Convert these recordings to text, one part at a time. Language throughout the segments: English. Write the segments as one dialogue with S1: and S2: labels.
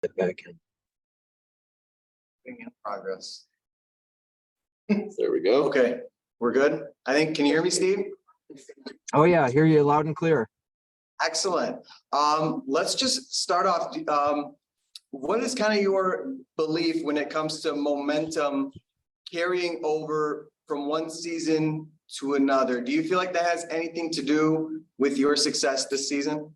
S1: back in.
S2: In progress.
S1: There we go.
S2: Okay, we're good. I think, can you hear me, Steve?
S3: Oh yeah, I hear you loud and clear.
S2: Excellent. Let's just start off. What is kind of your belief when it comes to momentum carrying over from one season to another? Do you feel like that has anything to do with your success this season?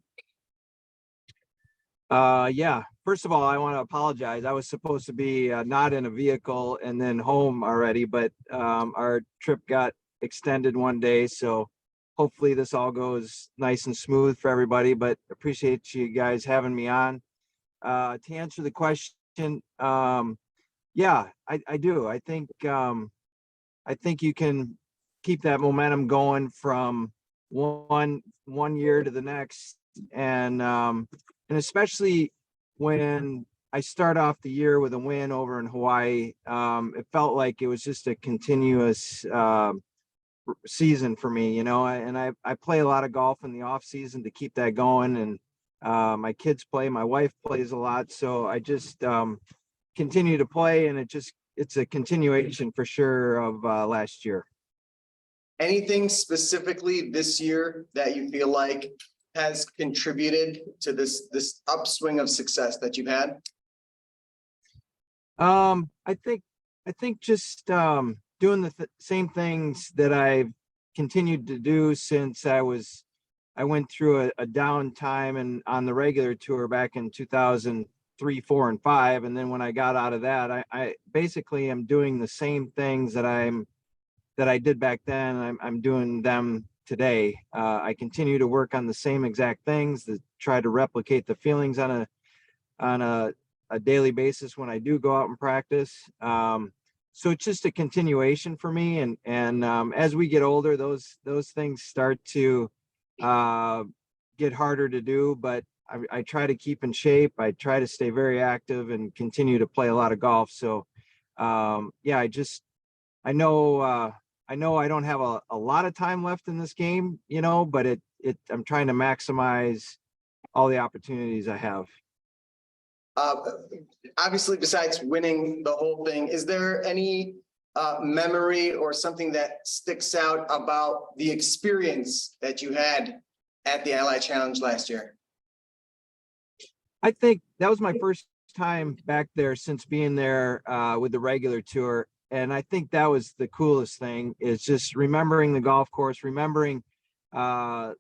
S3: Yeah, first of all, I want to apologize. I was supposed to be not in a vehicle and then home already, but our trip got extended one day. So hopefully this all goes nice and smooth for everybody, but appreciate you guys having me on. To answer the question, yeah, I do. I think you can keep that momentum going from one year to the next, and especially when I start off the year with a win over in Hawaii, it felt like it was just a continuous season for me, and I play a lot of golf in the off season to keep that going, and my kids play, my wife plays a lot, so I just continue to play, and it's a continuation for sure of last year.
S2: Anything specifically this year that you feel like has contributed to this upswing of success that you've had?
S3: I think just doing the same things that I've continued to do since I went through a down time and on the regular tour back in 2003, 4, and 5, and then when I got out of that, I basically am doing the same things that I did back then. I'm doing them today. I continue to work on the same exact things, to try to replicate the feelings on a daily basis when I do go out and practice. So it's just a continuation for me. And as we get older, those things start to get harder to do, but I try to keep in shape. I try to stay very active and continue to play a lot of golf. So yeah, I know I don't have a lot of time left in this game, but I'm trying to maximize all the opportunities I have.
S2: Obviously, besides winning the whole thing, is there any memory or something that sticks out about the experience that you had at the Ally Challenge last year?
S3: I think that was my first time back there since being there with the regular tour. And I think that was the coolest thing, is just remembering the golf course, remembering the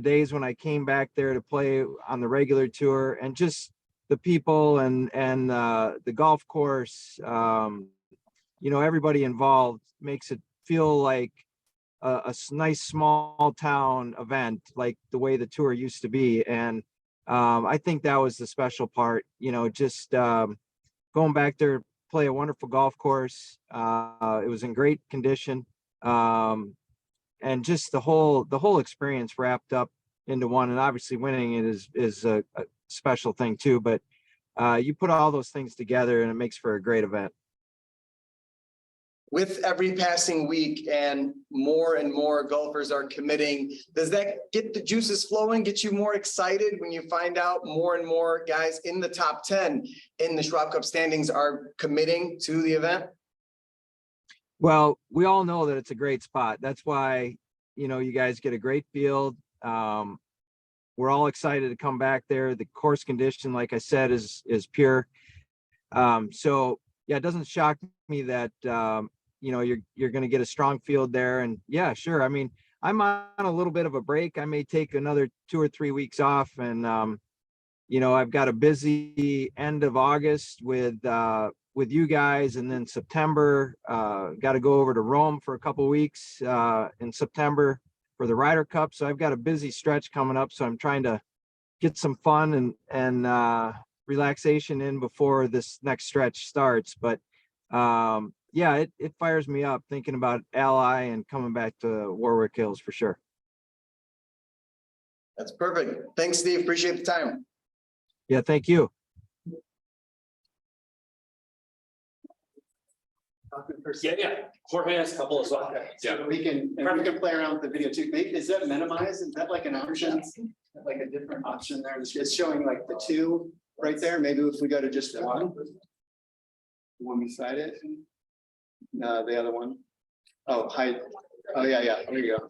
S3: days when I came back there to play on the regular tour, and just the people and the golf course. Everybody involved makes it feel like a nice small town event, like the way the tour used to be. And I think that was the special part, just going back there, play a wonderful golf course. It was in great condition, and just the whole experience wrapped up into one. And obviously winning it is a special thing too, but you put all those things together and it makes for a great event.
S2: With every passing week and more golfers are committing, does that get the juices flowing, get you more excited when you find out more and more guys in the top 10 in the Schwab Cup standings are committing to the event?
S3: Well, we all know that it's a great spot. That's why, you guys get a great field. We're all excited to come back there. The course condition, like I said, is pure. So yeah, it doesn't shock me that, you're going to get a strong field there. And yeah, sure. I mean, I'm on a little bit of a break. I may take another 2 or 3 weeks off, and I've got a busy end of August with you guys, and then September, got to go over to Rome for a couple weeks in September for the Ryder Cup. So I've got a busy stretch coming up. So I'm trying to get some fun and relaxation in before this next stretch starts. But yeah, it fires me up thinking about Ally and coming back to Warwick Hills for sure.
S2: That's perfect. Thanks, Steve. Appreciate the time.
S3: Yeah, thank you.
S4: Yeah. Jorge has a couple as well.
S5: Okay, so we can play around with the video too. Is that minimized? Is that like an option? Like a different option there? It's showing like the 2 right there. Maybe if we go to just one. The one beside it. The other one. Oh, hi. Oh, yeah. There you go.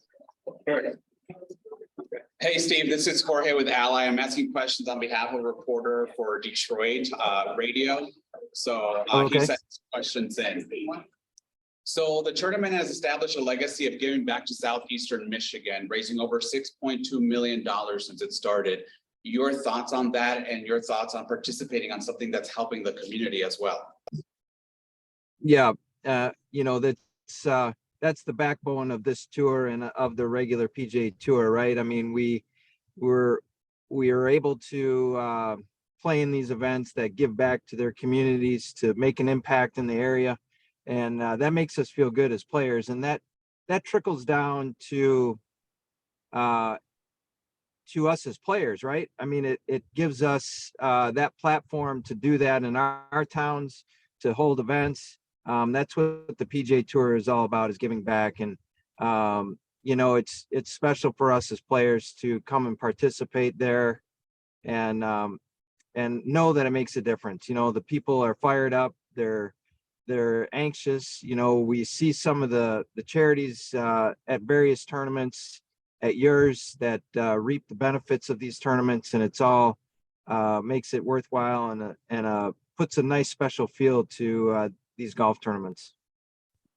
S6: Hey, Steve, this is Jorge with Ally. I'm asking questions on behalf of a reporter for Detroit radio. So he
S3: Okay.
S6: sent questions in. So the tournament has established a legacy of giving back to Southeastern Michigan, raising over $6.2 million since it started. Your thoughts on that and your thoughts on participating on something that's helping the community as well?
S3: Yeah, that's the backbone of this tour and of the regular PGA Tour, right? I mean, we are able to play in these events that give back to their communities to make an impact in the area, and that makes us feel good as players, and that trickles down to us as players, right? I mean, it gives us that platform to do that in our towns, to hold events. That's what the PGA Tour is all about, is giving back. And, it's special for us as players to come and participate there and know that it makes a difference. The people are fired up. They're anxious. We see some of the charities at various tournaments at yours that reap the benefits of these tournaments, and it's all makes it worthwhile and puts a nice special feel to these golf tournaments.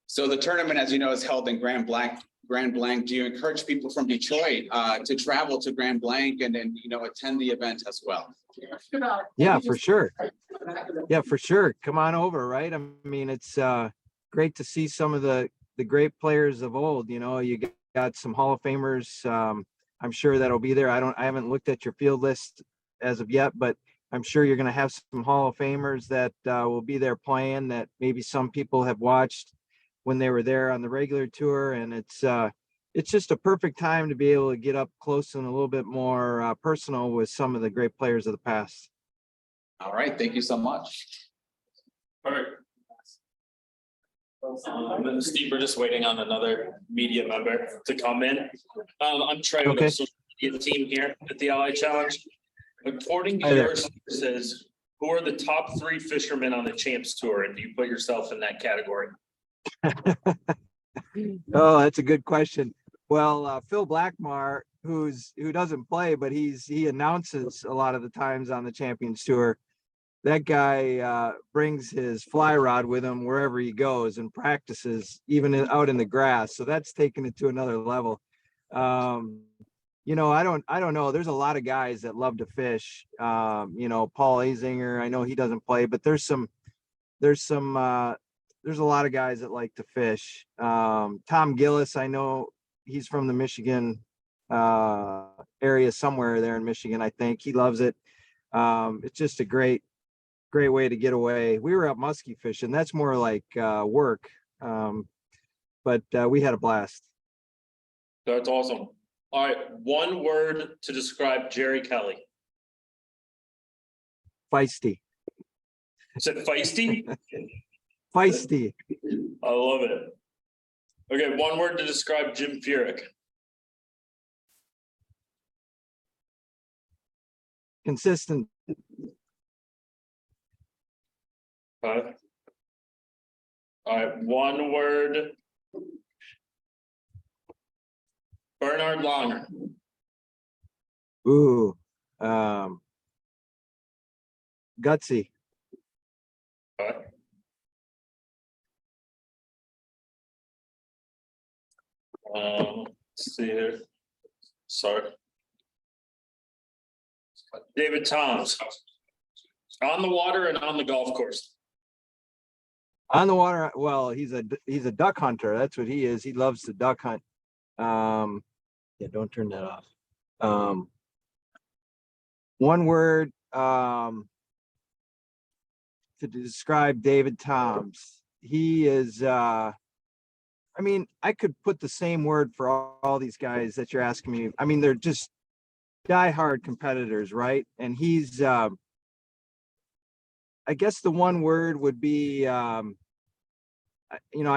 S6: So the tournament, as you know, is held in Grand Blanc. Do you encourage people from Detroit to travel to Grand Blanc and then, attend the event as well?
S3: Yeah, for sure. Come on over, right? I mean, it's great to see some of the great players of old. You got some Hall of Famers. I'm sure that'll be there. I haven't looked at your field list as of yet, but I'm sure you're going to have some Hall of Famers that will be there playing that maybe some people have watched when they were there on the regular tour. And it's just a perfect time to be able to get up close and a little bit more personal with some of the great players of the past.
S6: All right. Thank you so much.
S4: All right. Steve, we're just waiting on another media member to come in. I'm Trey with the social media team here at the Ally Challenge. According to your sources, who are the top 3 fishermen on the Champs Tour, and do you put yourself in that category?
S3: Oh, that's a good question. Well, Phil Blackmar, who doesn't play, but he announces a lot of the times on the Champions Tour. That guy brings his fly rod with him wherever he goes and practices, even out in the grass. So that's taken it to another level. I don't know. There's a lot of guys that love to fish. Paul Azinger, I know he doesn't play, but there's a lot of guys that like to fish. Tom Gillis, I know he's from the Michigan area somewhere there in Michigan. I think he loves it. It's just a great way to get away. We were out muskie fishing. That's more like work. But we had a blast.
S4: That's awesome. All right. One word to describe Jerry Kelly.
S3: Feisty.
S4: Is it feisty?
S3: Feisty.
S4: I love it. Okay. One word to describe Jim Furyk.
S3: Consistent.
S4: Okay. All right. One word. Bernard Langer.
S3: Ooh. Gutsy.
S4: Okay. Let's see here. Sorry. David Toms. On the water and on the golf course.
S3: On the water, well, he's a duck hunter. That's what he is. He loves to duck hunt. Yeah, don't turn that off. One word to describe David Toms. He is I could put the same word for all these guys that you're asking me. I mean, they're just diehard competitors, right? And he's I guess the one word would be I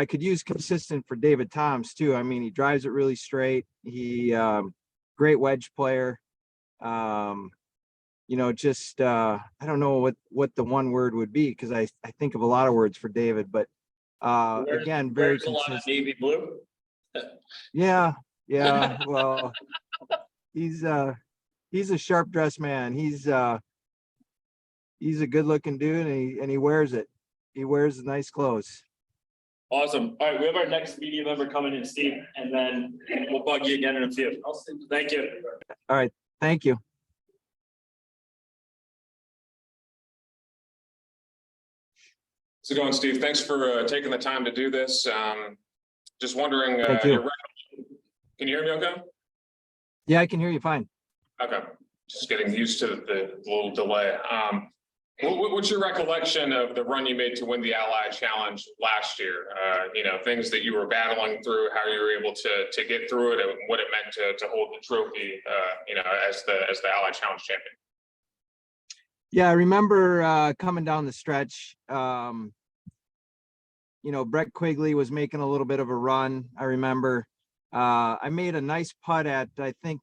S3: could use consistent for David Toms too. I mean, he drives it really straight. He great wedge player. just, I don't know what the one word would be, because I think of a lot of words for David, but again, very
S4: There's a lot of
S3: consistent.
S4: navy blue.
S3: Yeah, well, he's a sharp dressed man. He's a good looking dude, and he wears it. He wears nice clothes.
S4: Awesome. All right, we have our next media member coming in, Steve, and then we'll bug you again in a few. Thank you.
S3: All right, thank you.
S7: How's it going, Steve? Thanks for taking the time to do this. Just wondering,
S3: Thank you.
S7: Can you hear me okay?
S3: Yeah, I can hear you fine.
S7: Okay, just getting used to the little delay. What's your recollection of the run you made to win the Ally Challenge last year? Things that you were battling through, how you were able to get through it, and what it meant to hold the trophy, as the Ally Challenge champion.
S3: Yeah, I remember coming down the stretch. Brett Quigley was making a little bit of a run. I remember I made a nice putt at, I think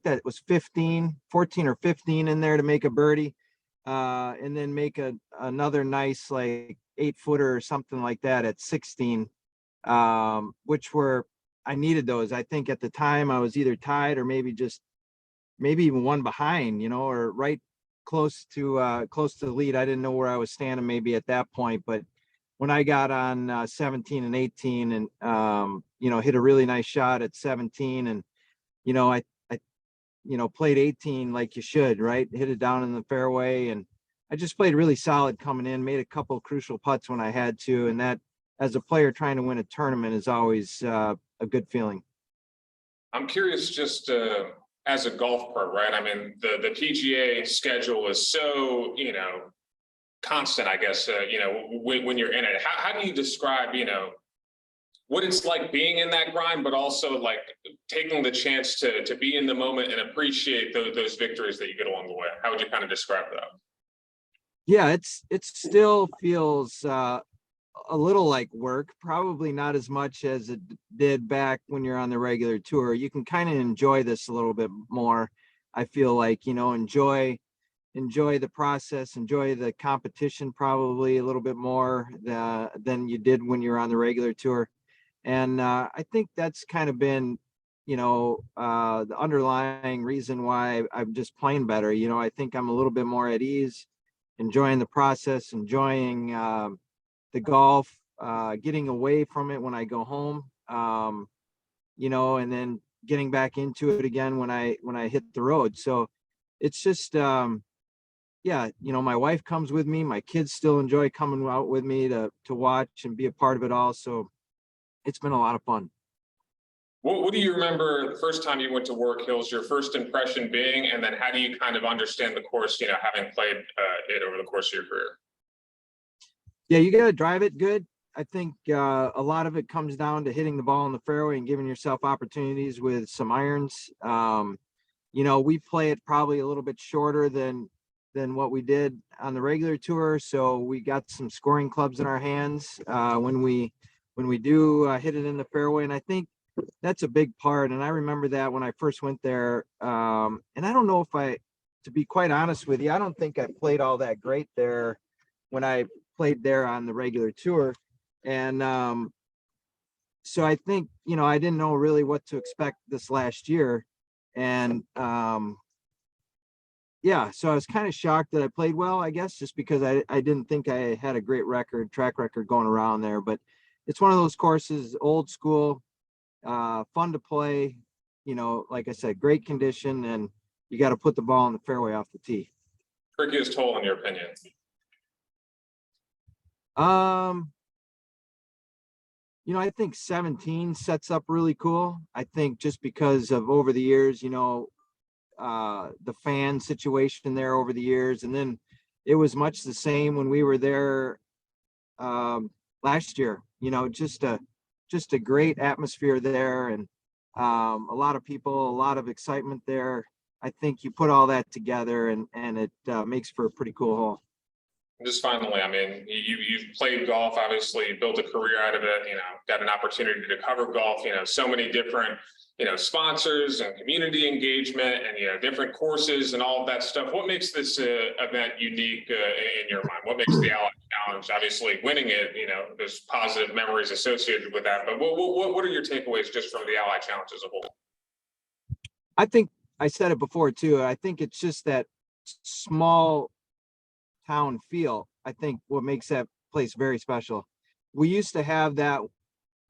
S3: that was 14 or 15 in there to make a birdie, and then make another nice like 8-footer or something like that at 16, which I needed those. I think at the time I was either tied or maybe even one behind, or right close to the lead. I didn't know where I was standing maybe at that point, but when I got on 17 and 18 and hit a really nice shot at 17, and I played 18 like you should, right? Hit it down in the fairway, and I just played really solid coming in, made a couple crucial putts when I had to, and that, as a player trying to win a tournament, is always a good feeling.
S7: I'm curious, just as a golf pro, right? I mean, the PGA schedule is so, constant, I guess, when you're in it. How do you describe, what it's like being in that grind, but also like taking the chance to be in the moment and appreciate those victories that you get along the way? How would you kind of describe that?
S3: Yeah, it still feels a little like work, probably not as much as it did back when you're on the regular tour. You can kind of enjoy this a little bit more. I feel like, enjoy the process, enjoy the competition probably a little bit more than you did when you're on the regular tour. And I think that's kind of been, the underlying reason why I'm just playing better. I think I'm a little bit more at ease, enjoying the process, enjoying the golf, getting away from it when I go home, and then getting back into it again when I hit the road. So it's just, my wife comes with me. My kids still enjoy coming out with me to watch and be a part of it all. So it's been a lot of fun.
S7: What do you remember the first time you went to Work Hills, your first impression being, and then how do you kind of understand the course, having played it over the course of your career?
S3: Yeah, you got to drive it good. I think a lot of it comes down to hitting the ball in the fairway and giving yourself opportunities with some irons. We play it probably a little bit shorter than what we did on the regular tour. So we got some scoring clubs in our hands when we do hit it in the fairway. And I think that's a big part. And I remember that when I first went there. And I don't know to be quite honest with you, I don't think I played all that great there when I played there on the regular tour. And so I think, I didn't know really what to expect this last year. And so I was kind of shocked that I played well, I guess, just because I didn't think I had a great track record going around there. But it's one of those courses, old school, fun to play, like I said, great condition, and you got to put the ball in the fairway off the tee.
S7: Trickiest hole in your opinion?
S3: I think 17 sets up really cool. I think just because of over the years, the fan situation there over the years, and then it was much the same when we were there last year. Just a great atmosphere there, and a lot of people, a lot of excitement there. I think you put all that together, and it makes for a pretty cool hole.
S7: Just finally, I mean, you've played golf, obviously, you built a career out of it, got an opportunity to cover golf, so many different sponsors and community engagement and, different courses and all of that stuff. What makes this event unique in your mind? What makes the Ally Challenge? Obviously, winning it, there's positive memories associated with that. But what are your takeaways just from the Ally Challenge as a whole?
S3: I think I said it before too. I think it's just that small town feel. I think what makes that place very special. We used to have that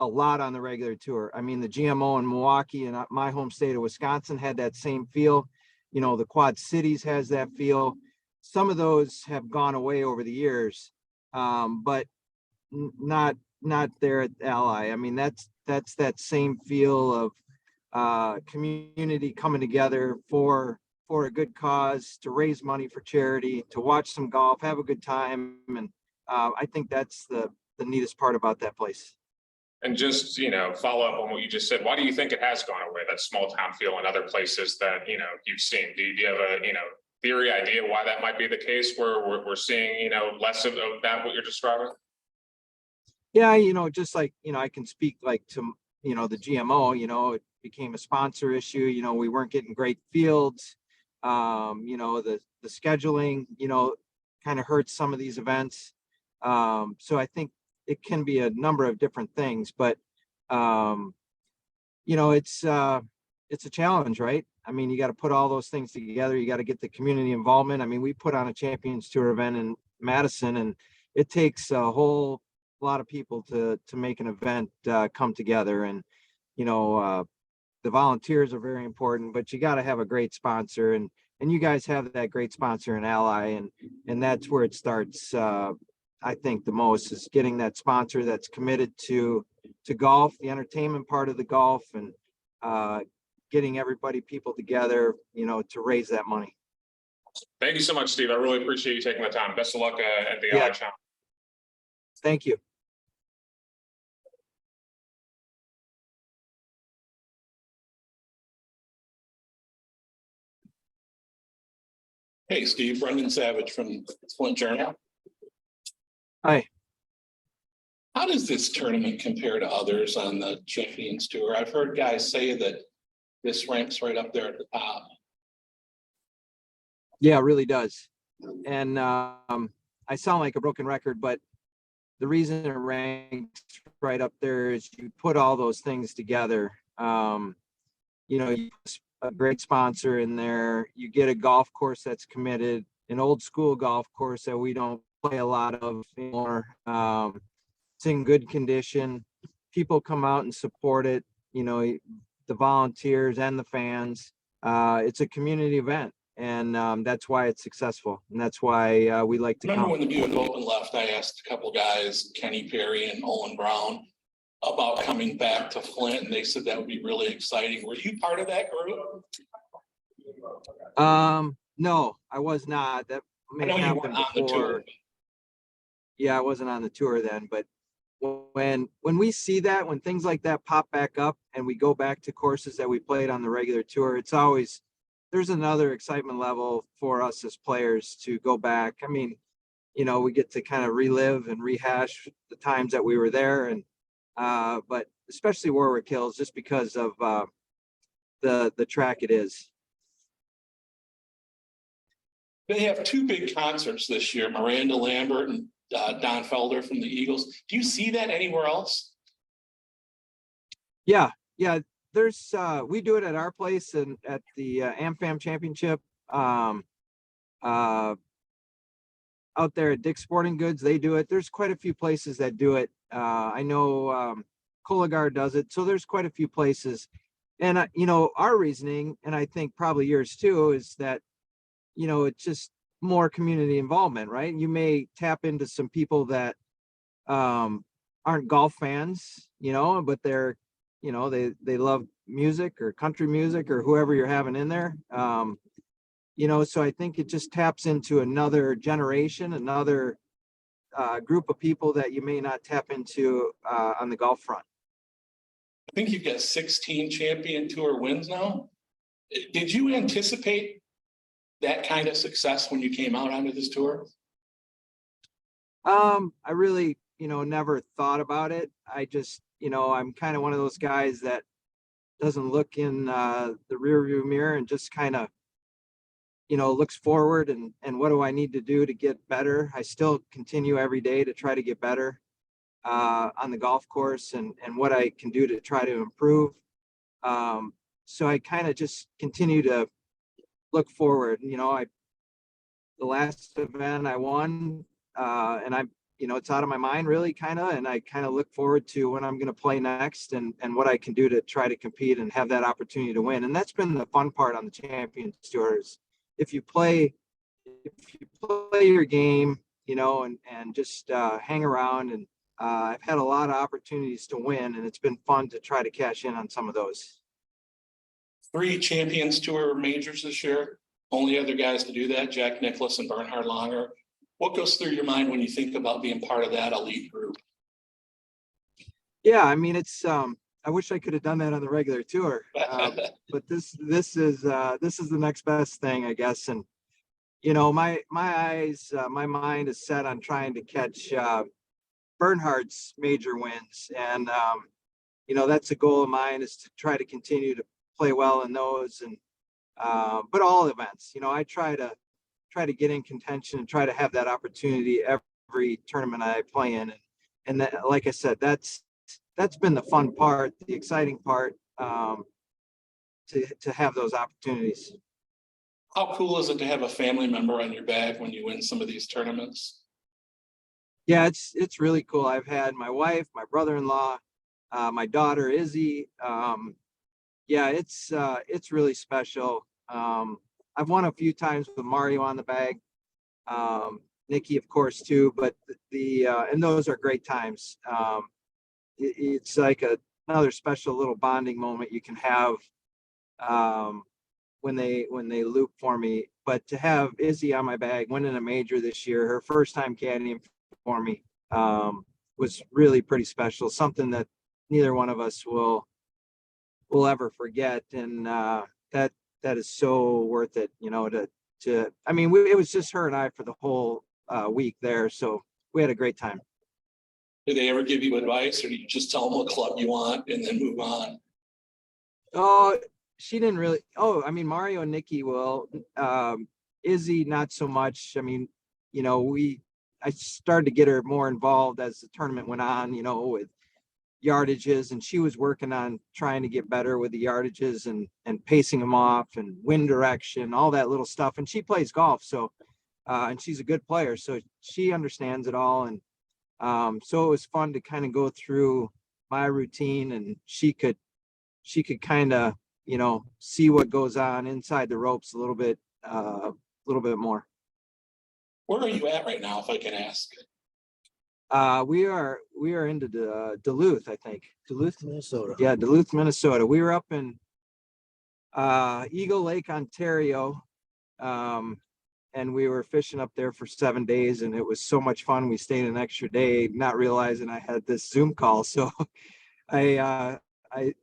S3: a lot on the regular tour. I mean, the GMO in Milwaukee and my home state of Wisconsin had that same feel. The Quad Cities has that feel. Some of those have gone away over the years, but not there at Ally. I mean, that's that same feel of community coming together for a good cause, to raise money for charity, to watch some golf, have a good time, and I think that's the neatest part about that place.
S7: And just, follow up on what you just said. Why do you think it has gone away, that small town feel in other places that, you've seen? Do you have a, theory, idea why that might be the case, where we're seeing, less of that, what you're describing?
S3: Yeah, just like, I can speak like to, the GMO, it became a sponsor issue. We weren't getting great fields. The scheduling, kind of hurts some of these events. So I think it can be a number of different things, but it's a challenge, right? I mean, you got to put all those things together. You got to get the community involvement. I mean, we put on a Champions Tour event in Madison, and it takes a whole lot of people to make an event come together. And the volunteers are very important, but you got to have a great sponsor, and you guys have that great sponsor in Ally, and that's where it starts. I think the most is getting that sponsor that's committed to golf, the entertainment part of the golf, and getting people together, to raise that money.
S7: Thank you so much, Steve. I really appreciate you taking the time. Best of luck at the Ally Challenge.
S3: Thank you.
S8: Hey, Steve, Brendan Savage from Flint Journal.
S3: Hi.
S8: How does this tournament compare to others on the Champions Tour? I've heard guys say that this ranks right up there at the top.
S3: Yeah, it really does. And I sound like a broken record, but the reason it ranks right up there is you put all those things together. You put a great sponsor in there. You get a golf course that's committed, an old school golf course that we don't play a lot of anymore. It's in good condition. People come out and support it. The volunteers and the fans. It's a community event, and that's why it's successful, and that's why we like to
S8: Remember
S3: come.
S8: when the Buick Open left, I asked a couple guys, Kenny Perry and Owen Brown, about coming back to Flint, and they said that would be really exciting. Were you part of that group?
S3: No, I was not. That may have happened before. Yeah, I wasn't on the tour then, but when we see that, when things like that pop back up and we go back to courses that we played on the regular tour, it's always, there's another excitement level for us as players to go back. I mean, we get to kind of relive and rehash the times that we were there, and but especially Warwick Hills, just because of the track it is.
S8: They have two big concerts this year, Miranda Lambert and Don Felder from the Eagles. Do you see that anywhere else?
S3: Yeah. There's we do it at our place and at the AmFam Championship. Out there at Dick's Sporting Goods, they do it. There's quite a few places that do it. I know Cologar does it. So there's quite a few places. And our reasoning, and I think probably yours too, is that it's just more community involvement, right? You may tap into some people that aren't golf fans, but they're, they love music or country music or whoever you're having in there. So I think it just taps into another generation, another group of people that you may not tap into on the golf front.
S8: I think you've got 16 Champion Tour wins now. Did you anticipate that kind of success when you came out onto this tour?
S3: I really, never thought about it. I just, I'm kind of one of those guys that doesn't look in the rearview mirror and just kind of, looks forward and what do I need to do to get better? I still continue every day to try to get better on the golf course and what I can do to try to improve. So I kind of just continue to look forward. The last event I won, and it's out of my mind really kind of, and I kind of look forward to when I'm going to play next and what I can do to try to compete and have that opportunity to win. And that's been the fun part on the Champions Tour is if you play your game, and just hang around and I've had a lot of opportunities to win and it's been fun to try to cash in on some of those.
S8: 3 Champions Tour majors this year. Only other guys to do that, Jack Nicklaus and Bernhard Langer. What goes through your mind when you think about being part of that elite group?
S3: Yeah, I mean, it's I wish I could have done that on the regular tour, but this is the next best thing, I guess. And my mind is set on trying to catch Bernhard's major wins, and that's a goal of mine is to try to continue to play well in those and. But all events, I try to get in contention and try to have that opportunity every tournament I play in. And that, like I said, that's been the fun part, the exciting part, to have those opportunities.
S8: How cool is it to have a family member on your back when you win some of these tournaments?
S3: Yeah, it's really cool. I've had my wife, my brother-in-law, my daughter, Izzy. Yeah, it's really special. I've won a few times with Mario on the bag, Nikki, of course, too. But and those are great times. It's like another special little bonding moment you can have when they loop for me. But to have Izzy on my bag, winning a major this year, her first time caddying for me, was really pretty special. Something that neither one of us will ever forget, and that is so worth it, I mean, it was just her and I for the whole week there, so we had a great time.
S8: Do they ever give you advice, or do you just tell them what club you want and then move on?
S3: Oh, she didn't really. Oh, I mean, Mario and Nikki will. Izzy, not so much. I mean, I started to get her more involved as the tournament went on, with yardages, and she was working on trying to get better with the yardages and pacing them off and wind direction, all that little stuff. And she plays golf, so and she's a good player, so she understands it all. And so it was fun to kind of go through my routine, and she could kind of see what goes on inside the ropes a little bit more.
S8: Where are you at right now, if I can ask?
S3: We are into Duluth, I think. Duluth, Minnesota. Yeah, Duluth, Minnesota. We were up in Eagle Lake, Ontario, and we were fishing up there for 7 days, and it was so much fun. We stayed an extra day, not realizing I had this Zoom call. So I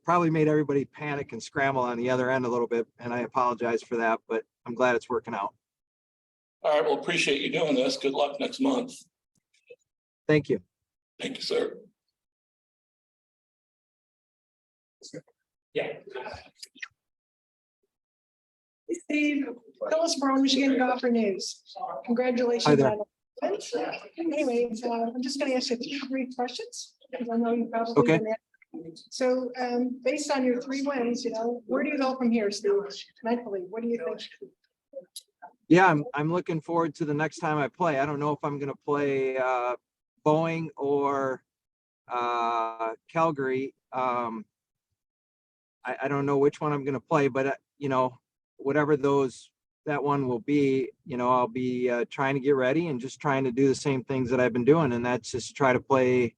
S3: probably made everybody panic and scramble on the other end a little bit, and I apologize for that, but I'm glad it's working out.
S8: All right, well, appreciate you doing this. Good luck next month.
S3: Thank you.
S8: Thank you, sir. Yeah.
S9: Steve, tell us more on Michigan Golfer News. Congratulations.
S3: Hi there.
S9: Anyway, I'm just going to ask you 2 brief questions, because I know you probably.
S3: Okay.
S9: So based on your 3 wins, where do you go from here, Steve? Mentally, what do you think?
S3: Yeah, I'm looking forward to the next time I play. I don't know if I'm going to play Boeing or Calgary. I don't know which one I'm going to play, but whatever that one will be, I'll be trying to get ready and just trying to do the same things that I've been doing, and that's just try to play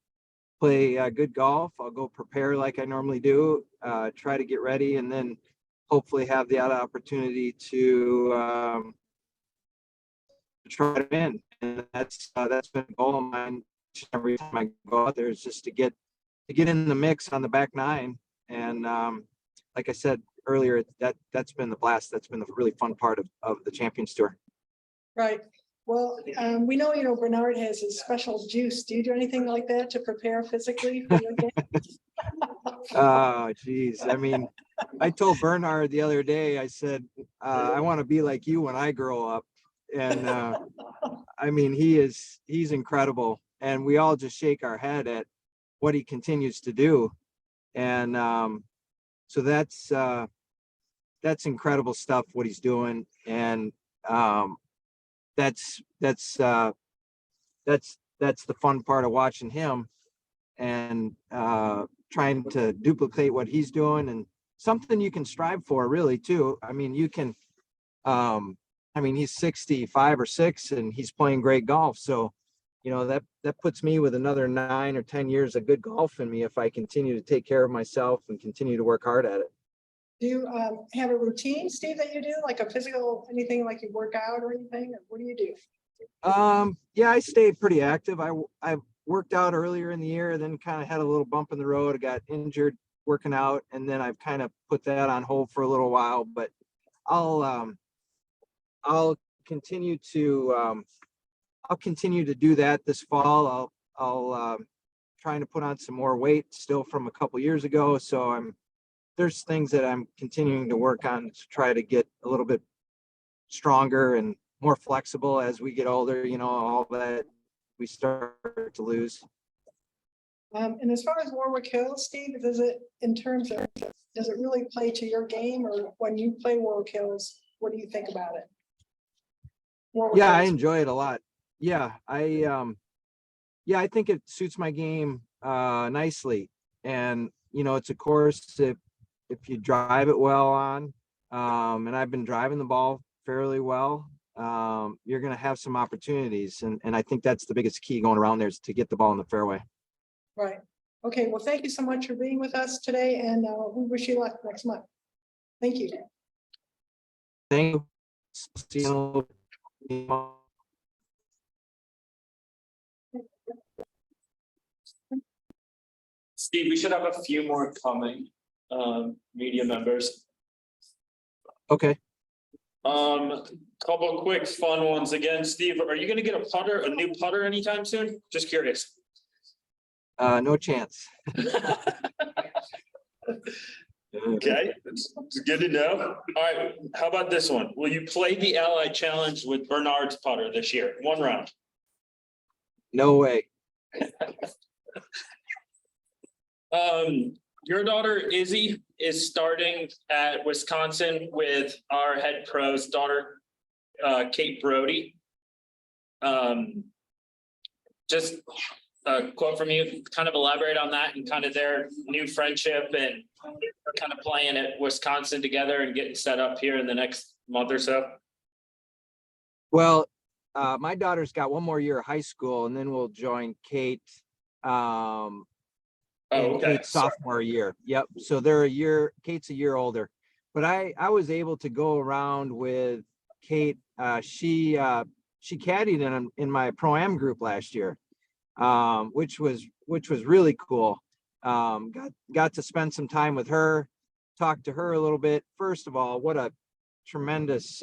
S3: good golf. I'll go prepare like I normally do, try to get ready, and then hopefully have the opportunity to try to win. And that's been a goal of mine every time I go out there, is just to get in the mix on the back 9. And like I said earlier, that's been the blast. That's been the really fun part of the Champions Tour.
S9: Right. Well, we know, Bernard has his special juice. Do you do anything like that to prepare physically for your game?
S3: Oh, geez. I mean, I told Bernhard the other day, I said, I want to be like you when I grow up. And I mean, he's incredible. And we all just shake our head at what he continues to do. And so that's incredible stuff, what he's doing. And that's the fun part of watching him and trying to duplicate what he's doing, and something you can strive for really too. I mean, you can, I mean, he's 65 or 6 and he's playing great golf. So, you know, that puts me with another 9 or 10 years of good golf in me if I continue to take care of myself and continue to work hard at it.
S9: Do you have a routine, Steve, that you do, like a physical, anything like you work out or anything? Or what do you do?
S3: Yeah, I stay pretty active. I worked out earlier in the year, then kind of had a little bump in the road. I got injured working out, and then I've kind of put that on hold for a little while, but I'll continue to do that this fall. I'll trying to put on some more weight still from a couple years ago. So there's things that I'm continuing to work on to try to get a little bit stronger and more flexible as we get older, you know, all that we start to lose.
S9: And as far as Warwick Hills, Steve, does it really play to your game, or when you play Warwick Hills, what do you think about it? Warwick
S3: Yeah, I
S9: Hills.
S3: enjoy it a lot. Yeah, I think it suits my game nicely. And you know, it's a course if you drive it well on, and I've been driving the ball fairly well, you're going to have some opportunities. And I think that's the biggest key going around there, is to get the ball in the fairway.
S9: Right. Okay, well, thank you so much for being with us today, and we wish you luck next month. Thank you.
S3: Thank you. See you in a little bit.
S4: Steve, we should have a few more coming, media members.
S3: Okay.
S4: Couple quick fun ones again. Steve, are you gonna get a new putter anytime soon? Just curious.
S3: No chance.
S4: Okay, it's good to know. All right, how about this one? Will you play the Ally Challenge with Bernard's putter this year? 1 round.
S3: No way.
S4: Your daughter Izzy is starting at Wisconsin with our head pro's daughter, Kate Brody. Just a quote from you, kind of elaborate on that and kind of their new friendship and kind of playing at Wisconsin together and getting set up here in the next month or so.
S3: Well, my daughter's got 1 more year of high school, and then we'll join Kate. Kate's sophomore year. Yep. So Kate's a year older. But I was able to go around with Kate. She caddied in my Pro-Am group last year, which was really cool. Got to spend some time with her, talk to her a little bit. First of all, what a tremendous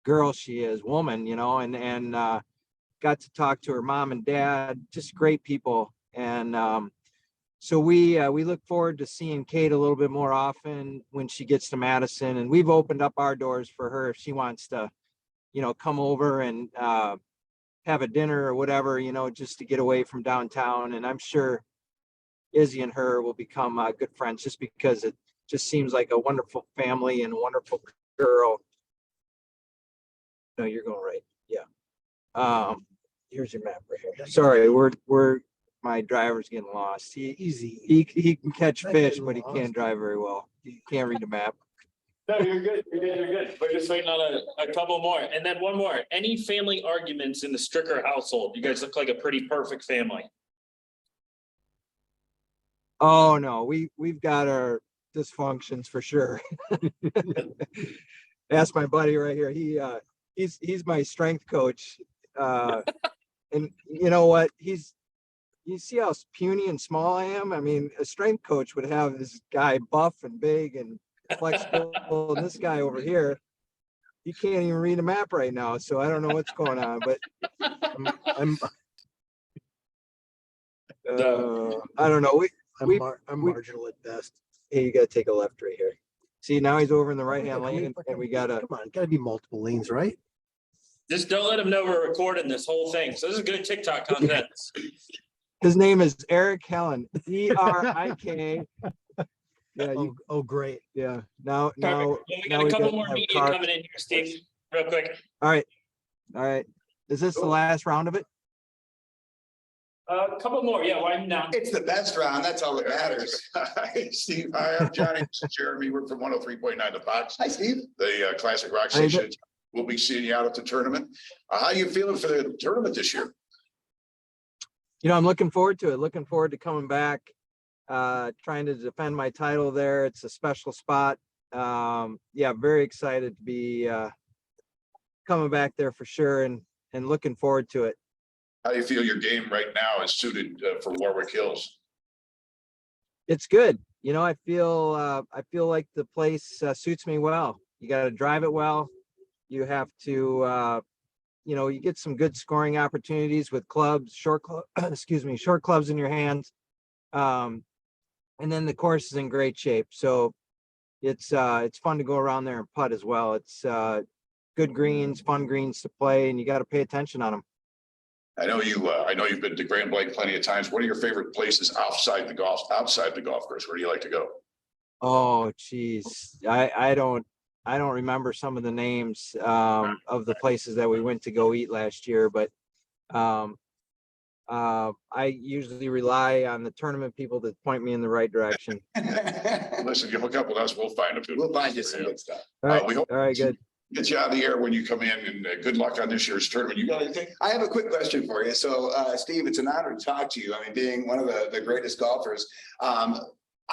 S3: girl she is, woman, you know, and got to talk to her mom and dad, just great people. And so we look forward to seeing Kate a little bit more often when she gets to Madison, and we've opened up our doors for her if she wants to, you know, come over and have a dinner or whatever, you know, just to get away from downtown. And I'm sure Izzy and her will become good friends, just because it just seems like a wonderful family and a wonderful girl. No, you're going right. Yeah. Here's your map right here. Sorry, my driver's getting lost. He can catch fish, but he can't drive very well. He can't read the map.
S4: No, you're good. You're good. We're just waiting on a couple more. And then one more. Any family arguments in the Stricker household? You guys look like a pretty perfect family.
S3: Oh no, we've got our dysfunctions for sure. Ask my buddy right here. He's my strength coach. And you know what? You see how puny and small I am? I mean, a strength coach would have this guy buff and big and flexible, and this guy over here, he can't even read a map right now. So I don't know what's going on, but I don't know. I'm marginal at best. Hey, you got to take a left right here. See, now he's over in the right-hand lane and we got a,
S10: Come on, gotta be multiple lanes, right?
S4: Just don't let them know we're recording this whole thing. So this is good TikTok content.
S3: his name is Eric Helen, ERIK. Yeah,
S10: Oh, great.
S3: yeah. Now,
S4: Perfect. We got a couple more media coming in here, Steve, real quick.
S3: All right. Is this the last round of it?
S4: A couple more, yeah, why not?
S2: It's the best round. That's all that matters.
S11: Hi, Steve. Hi, I'm Johnny. This is Jeremy. We're from 103.9 The Fox,
S2: Hi, Steve.
S11: the classic rock
S3: How you
S11: station. We'll be seeing you out at the tournament. How you feeling for the tournament this year?
S3: I'm looking forward to it. Looking forward to coming back, trying to defend my title there. It's a special spot. Yeah, very excited to be coming back there for sure and looking forward to it.
S11: How do you feel your game right now is suited for Warwick Hills?
S3: It's good. I feel like the place suits me well. You got to drive it well. You have to, you get some good scoring opportunities with clubs, short clubs in your hands. And then the course is in great shape. So it's fun to go around there and putt as well. It's good greens, fun greens to play, and you got to pay attention on them.
S11: I know you've been to Grand Blanc plenty of times. What are your favorite places outside the golf course? Where do you like to go?
S3: Oh, geez. I don't remember some of the names of the places that we went to go eat last year, but I usually rely on the tournament people to point me in the right direction.
S11: Listen, you hook up with us, we'll find a good.
S2: We'll find you some good stuff.
S3: All right,
S11: we hope
S3: all right, good.
S11: get you out of the air when you come in, and good luck on this year's tournament. You got anything?
S2: I have a quick question for you. So, Steve, it's an honor to talk to you. I mean, being one of the greatest golfers.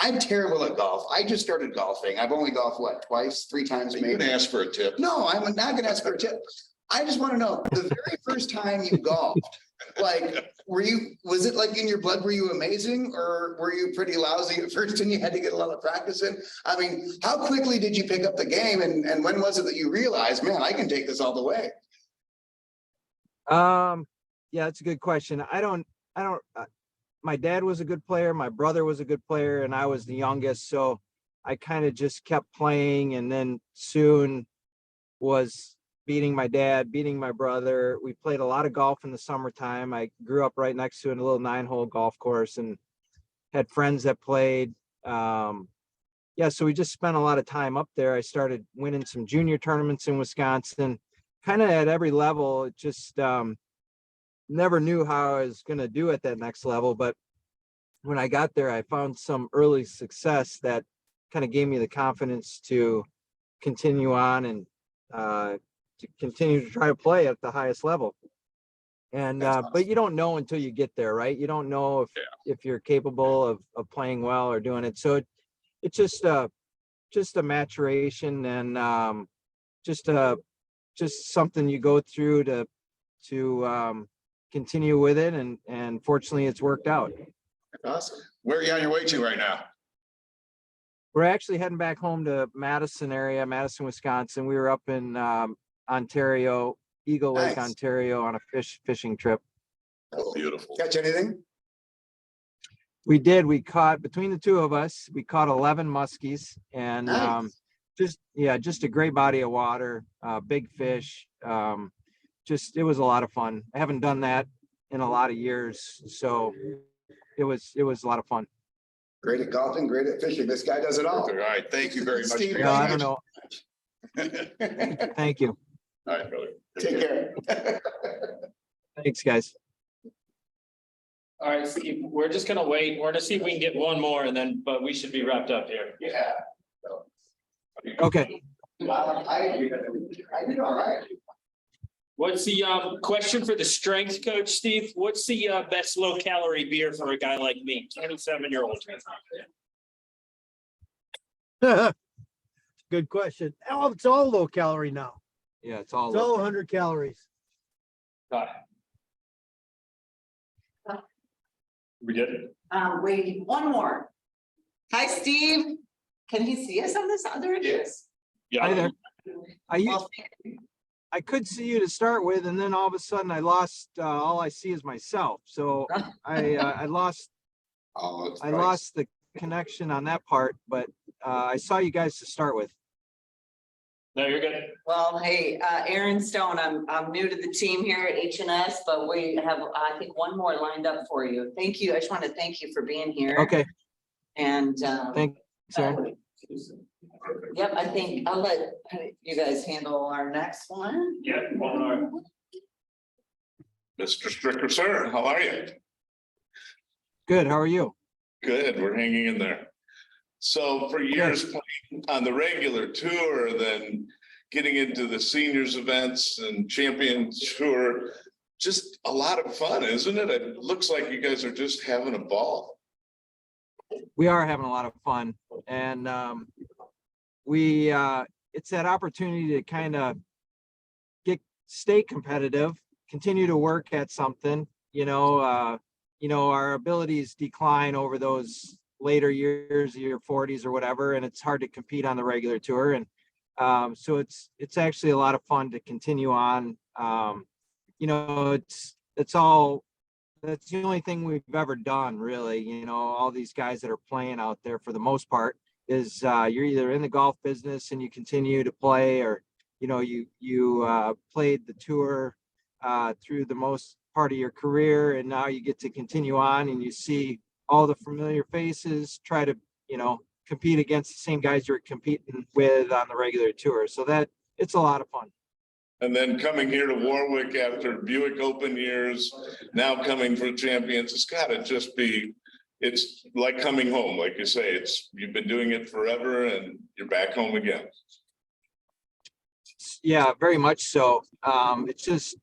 S2: I'm terrible at golf. I just started golfing. I've only golfed, twice, 3 times
S11: You
S2: maybe.
S11: can ask for a tip.
S2: No, I'm not gonna ask for a tip. I just want to know, the very first time you golfed, was it like in your blood? Were you amazing, or were you pretty lousy at first and you had to get a lot of practice in? I mean, how quickly did you pick up the game, and when was it that you realized, man, I can take this all the way?
S3: Yeah, that's a good question. I don't, my dad was a good player. My brother was a good player, and I was the youngest. So I kind of just kept playing, and then soon was beating my dad, beating my brother. We played a lot of golf in the summertime. I grew up right next to a little 9-hole golf course and had friends that played. Yeah, so we just spent a lot of time up there. I started winning some junior tournaments in Wisconsin, kind of at every level. It just never knew how I was going to do at that next level. But when I got there, I found some early success that kind of gave me the confidence to continue on and to continue to try to play at the highest level. And but you don't know until you get there, right? You don't know if you're capable of playing well or doing it. So it's just a maturation and just something you go through to continue with it, and fortunately it's worked out.
S11: Awesome. Where are you on your way to right now?
S3: We're actually heading back home to Madison, Wisconsin. We were up in Ontario, Eagle Lake,
S2: Nice.
S3: Ontario, on a fishing trip.
S11: Oh, beautiful.
S2: Catch anything?
S3: We did. We caught, between the two of us, we caught 11 muskies, and
S2: Nice.
S3: just a great body of water, big fish. It was a lot of fun. I haven't done that in a lot of years, so it was a lot of fun.
S2: Great at golfing, great at fishing. This guy does it all.
S11: All right. Thank you very much.
S2: Steve,
S11: for your
S3: No, I
S11: time.
S3: don't know. Thank you.
S11: All right, brother.
S2: Take care.
S3: Thanks, guys.
S4: All right, Steve, we're just gonna wait. We're gonna see if we can get one more but we should be wrapped up here.
S2: Yeah.
S3: Okay.
S2: I did all right.
S4: What's the question for the strength coach, Steve? What's the best low calorie beer for a guy like me, 27-year-old?
S10: Good question. Oh, it's all low calorie now.
S3: Yeah, it's all.
S10: It's all 100 calories.
S4: We good?
S12: Wait, one more. Hi, Steve. Can he see us on this other?
S11: Yes.
S3: Hi there.
S12: Well,
S3: I could see you to start with, and then all of a sudden I lost, all I see is myself. So I lost
S11: Oh,
S3: the connection on that part, but I saw you guys to start with.
S4: No, you're good.
S12: Well, hey, Aaron Stone, I'm new to the team here at H&S, but we have, I think, one more lined up for you. Thank you. I just want to thank you for being here.
S3: Okay,
S12: And,
S3: thanks, Aaron.
S12: yep, I think I'll let you guys handle our next one.
S4: Yeah, one more.
S11: Mr. Stricker, sir, how are you?
S3: Good, how are you?
S11: Good, we're hanging in there. So for years playing on the regular tour, then getting into the seniors events and champion tour, just a lot of fun, isn't it? It looks like you guys are just having a ball.
S3: We are having a lot of fun, and it's that opportunity to kind of stay competitive, continue to work at something. Our abilities decline over those later years, your 40s or whatever, and it's hard to compete on the regular tour. And so it's actually a lot of fun to continue on. That's the only thing we've ever done, really. All these guys that are playing out there, for the most part, is you're either in the golf business and you continue to play, or you played the tour through the most part of your career, and now you get to continue on and you see all the familiar faces, try to compete against the same guys you're competing with on the regular tour. So that it's a lot of fun.
S11: And then coming here to Warwick after Buick Open years, now coming for champions, it's gotta just be, it's like coming home, like you say, you've been doing it forever and you're back home again.
S3: Yeah, very much so. It's just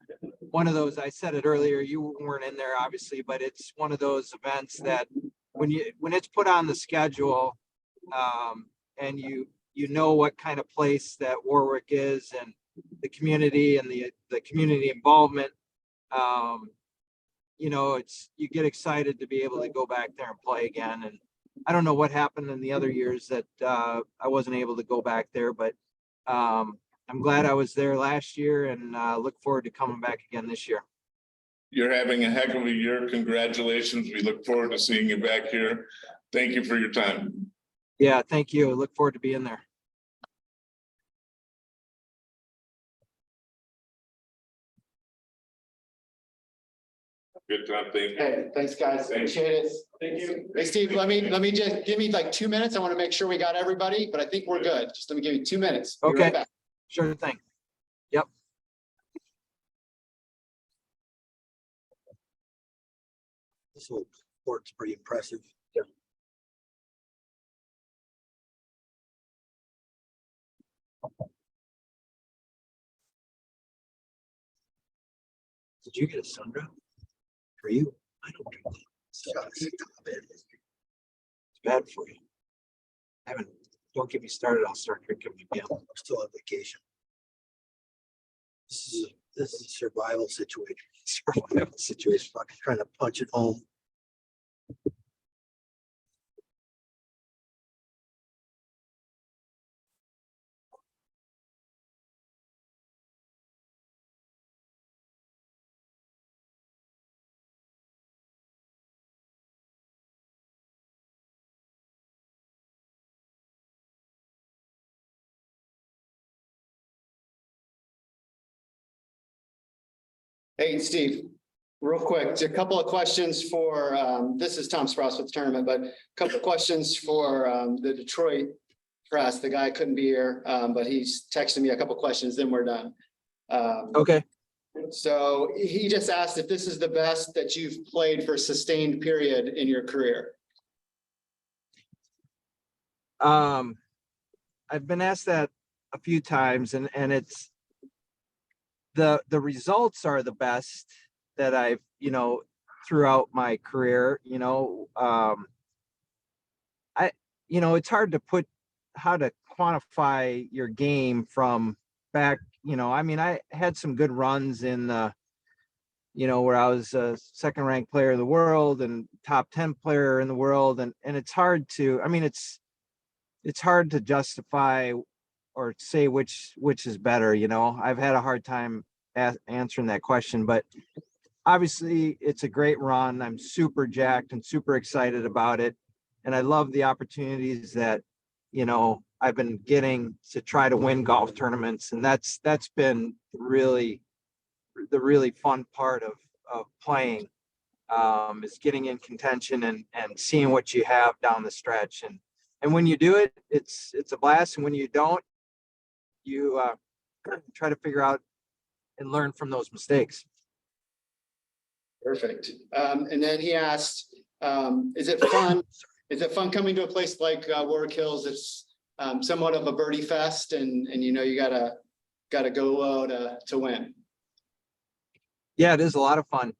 S3: one of those, I said it earlier, you weren't in there obviously, but it's one of those events that when it's put on the schedule, and you know what kind of place that Warwick is, and the community and the community involvement, you get excited to be able to go back there and play again. And I don't know what happened in the other years that I wasn't able to go back there, but I'm glad I was there last year, and look forward to coming back again this year.
S11: You're having a heck of a year. Congratulations. We look forward to seeing you back here. Thank you for your time.
S3: Yeah, thank you. I look forward to being there.
S11: Good job, thank you.
S5: Hey, thanks, guys. Appreciate it.
S4: Thank you.
S5: Hey, Steve, let me just give me like 2 minutes. I want to make sure we got everybody, but I think we're good. Just let me give you 2 minutes. Be right
S3: Okay.
S5: back.
S3: Sure thing. Yep.
S10: This whole court's pretty impressive. Did you get a sundrop? For you? I don't drink that. It's bad for you. Don't get me started. I'll start drinking again. I'm still on vacation. This is a survival situation. Survival situation. Fucking trying to punch it home.
S5: Hey, Steve, real quick, just a couple of questions for, this is Tom Sprouse with the tournament, but a couple of questions for the Detroit press. The guy couldn't be here, but he's texted me a couple of questions, then we're done.
S3: Okay.
S5: So he just asked if this is the best that you've played for a sustained period in your career.
S3: I've been asked that a few times, and it's the results are the best that I've, throughout my career. It's hard to put how to quantify your game from back. I had some good runs in the, where I was a second ranked player in the world and top 10 player in the world. And it's hard to, it's hard to justify or say which is better. I've had a hard time answering that question, but obviously it's a great run. I'm super jacked and super excited about it. And I love the opportunities that, you know, I've been getting to try to win golf tournaments, and that's been really the really fun part of playing, is getting in contention and seeing what you have down the stretch. And when you do it, it's a blast. And when you don't, you try to figure out and learn from those mistakes.
S5: Perfect. And then he asked, is it fun? Is it fun coming to a place like Warwick Hills? It's somewhat of a birdie fest, and you know you gotta go low to win.
S3: Yeah, it is a lot of fun.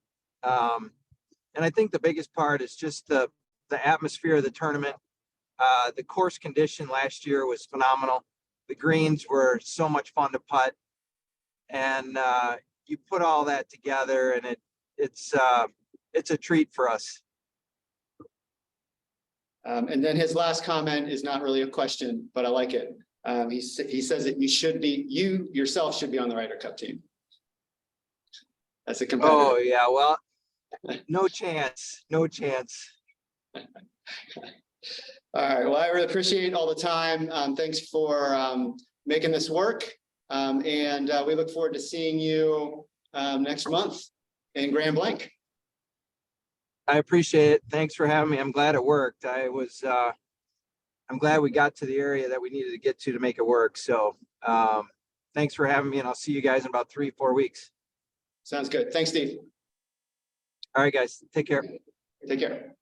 S3: And I think the biggest part is just the atmosphere of the tournament. The course condition last year was phenomenal. The greens were so much fun to putt, and you put all that together, and it's a treat for us.
S5: And then his last comment is not really a question, but I like it. He says that you yourself should be on the Ryder Cup team. That's a competitor.
S3: Oh yeah, well, no chance. All
S5: right, well, I really appreciate all the time. Thanks for making this work. And we look forward to seeing you next month in Grand Blanc.
S3: I appreciate it. Thanks for having me. I'm glad it worked. I'm glad we got to the area that we needed to get to make it work. So thanks for having me, and I'll see you guys in about 3-4 weeks.
S5: Sounds good. Thanks, Steve.
S3: All right, guys. Take care.
S5: Take care.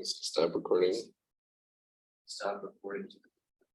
S1: Stop recording.
S6: Stop recording.